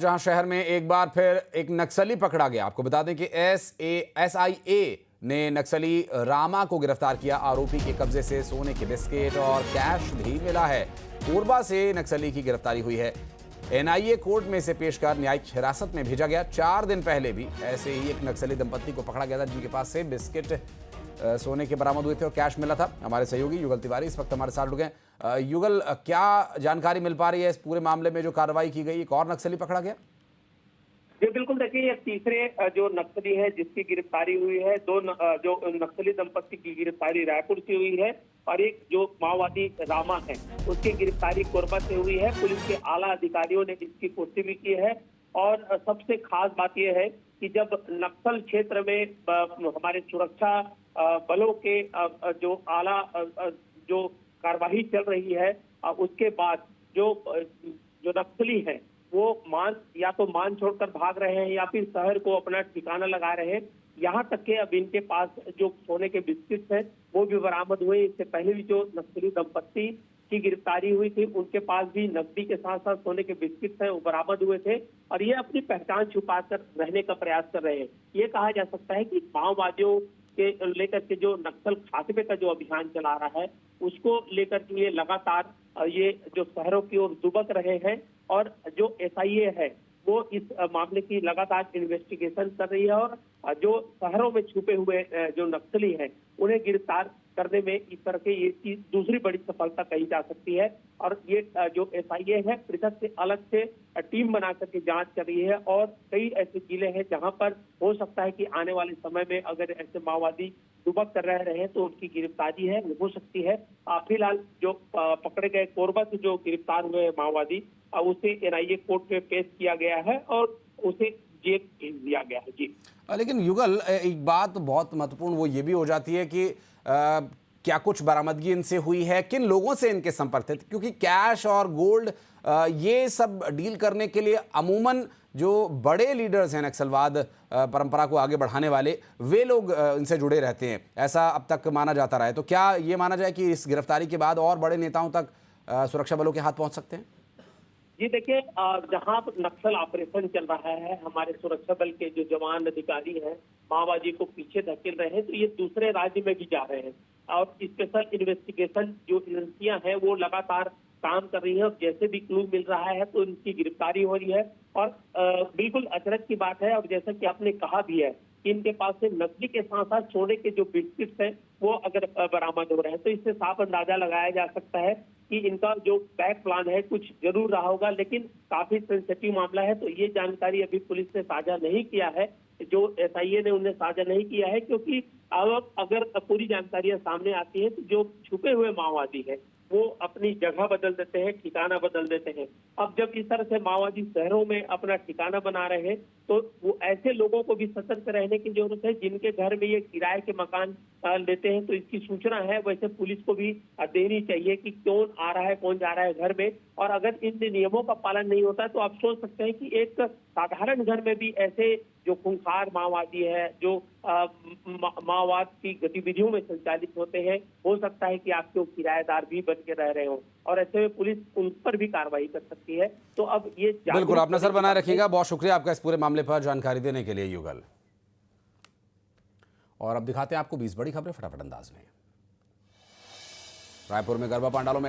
जहां शहर में एक बार फिर एक नक्सली पकड़ा गया। आपको बता दें कि SIA ने नक्सली रामा को गिरफ्तार किया। आरोपी के कब्जे से सोने के बिस्किट और कैश भी मिला है। कोरबा से नक्सली की गिरफ्तारी हुई है। NIA कोर्ट में इसे पेश कर न्यायिक हिरासत में भेजा गया। 4 दिन पहले भी ऐसे ही एक नक्सली दंपत्ति को पकड़ा गया था, जिनके पास से बिस्किट सोने के बरामद हुए थे और कैश मिला था। हमारे सहयोगी युगल तिवारी इस वक्त हमारे साथ जुड़ गए। युगल, क्या जानकारी मिल पा रही है इस पूरे मामले में जो कार्रवाई की गई? एक और नक्सली पकड़ा गया? जी बिल्कुल, देखिए ये तीसरे जो नक्सली है जिसकी गिरफ्तारी हुई है। जो नक्सली दंपत्ति की गिरफ्तारी रायपुर से हुई है और एक जो माओवादी रामा है उसकी गिरफ्तारी कोरबा से हुई है। पुलिस के आला अधिकारियों ने इसकी पुष्टि भी की है और सबसे खास बात यह है कि जब नक्सल क्षेत्र में हमारे सुरक्षा बलों के जो आला जो कार्यवाही चल रही है, उसके बाद जो नक्सली है वो या तो मान छोड़कर भाग रहे हैं या फिर शहर को अपना ठिकाना लगा रहे हैं। यहाँ तक के अब इनके पास जो सोने के बिस्किट हैं वो भी बरामद हुए। इससे पहले भी जो नक्सली दंपत्ति की गिरफ्तारी हुई थी उनके पास भी नकदी के साथ साथ सोने के बिस्किट हैं वो बरामद हुए थे और ये अपनी पहचान छुपाकर रहने का प्रयास कर रहे हैं। ये कहा जा सकता है कि माओवादियों के लेकर के जो नक्सल खात्मे का जो अभियान चला रहा है उसको लेकर के ये लगातार ये जो शहरों की ओर दुबक रहे हैं और जो SIA है वो इस मामले की लगातार इन्वेस्टिगेशन कर रही है और जो शहरों में छुपे हुए जो नक्सली हैं उन्हें गिरफ्तार करने में इस तरह के ये दूसरी बड़ी सफलता कही जा सकती है। और ये जो SIA है पृथक से अलग से टीम बना करके जांच कर रही है और कई ऐसे जिले हैं जहां पर हो सकता है कि आने वाले समय में अगर ऐसे माओवादी दुबक कर रहे हैं तो उनकी गिरफ्तारी है वो हो सकती है। फिलहाल जो पकड़े गए कोरबा से जो गिरफ्तार हुए माओवादी उसे NIA कोर्ट में पेश किया गया है और उसे जेल भेज दिया गया है। जी लेकिन युगल, एक बात बहुत महत्वपूर्ण वो ये भी हो जाती है कि क्या कुछ बरामदगी इनसे हुई है? किन लोगों से इनके संपर्क थे? क्योंकि कैश और गोल्ड ये सब डील करने के लिए अमूमन जो बड़े लीडर्स हैं नक्सलवाद परंपरा को आगे बढ़ाने वाले, वे लोग इनसे जुड़े रहते हैं, ऐसा अब तक माना जाता रहा है। तो क्या ये माना जाए कि इस गिरफ्तारी के बाद और बड़े नेताओं तक सुरक्षा बलों के हाथ पहुंच सकते हैं? जी देखिए, जहां नक्सल ऑपरेशन चल रहा है हमारे सुरक्षा बल के जो जवान अधिकारी हैं माओवादी को पीछे धकेल रहे हैं तो ये दूसरे राज्य में भी जा रहे हैं और स्पेशल इन्वेस्टिगेशन जो एजेंसियां हैं वो लगातार काम कर रही है और जैसे भी क्लू मिल रहा है तो इनकी गिरफ्तारी हो रही है। और बिल्कुल अचरज की बात है और जैसा कि आपने कहा भी है कि इनके पास से नकदी के साथ साथ सोने के जो बिस्किट्स हैं वो अगर बरामद हो रहे हैं तो इससे साफ अंदाजा लगाया जा सकता है कि इनका जो बैक प्लान है कुछ जरूर रहा होगा। लेकिन काफी सेंसिटिव मामला है तो ये जानकारी अभी पुलिस ने साझा नहीं किया है, जो SIA ने उन्हें साझा नहीं किया है, क्योंकि अब अगर पूरी जानकारियां सामने आती है तो जो छुपे हुए माओवादी है वो अपनी जगह बदल देते हैं, ठिकाना बदल देते हैं। अब जब इस तरह से माओवादी शहरों में अपना ठिकाना बना रहे हैं तो वो ऐसे लोगों को भी सतर्क रहने की जरूरत है जिनके घर में ये किराए के मकान लेते हैं। तो इसकी सूचना है वैसे पुलिस को भी देनी चाहिए कि कौन आ रहा है कौन जा रहा है घर में। और अगर इन नियमों का पालन नहीं होता है तो आप सोच सकते हैं कि एक साधारण घर में भी ऐसे जो खूंखार माओवादी है जो माओवाद की गतिविधियों में संचालित होते हैं, हो सकता है कि आपके किराएदार भी बन के रह रहे हो और ऐसे में पुलिस उन पर भी कार्रवाई कर सकती है। तो अब ये बिल्कुल, आप नजर बनाए रखिएगा। बहुत शुक्रिया आपका इस पूरे मामले पर जानकारी देने के लिए युगल। और अब दिखाते हैं आपको 20 बड़ी खबरें फटाफट अंदाज में। रायपुर में गरबा पंडालों में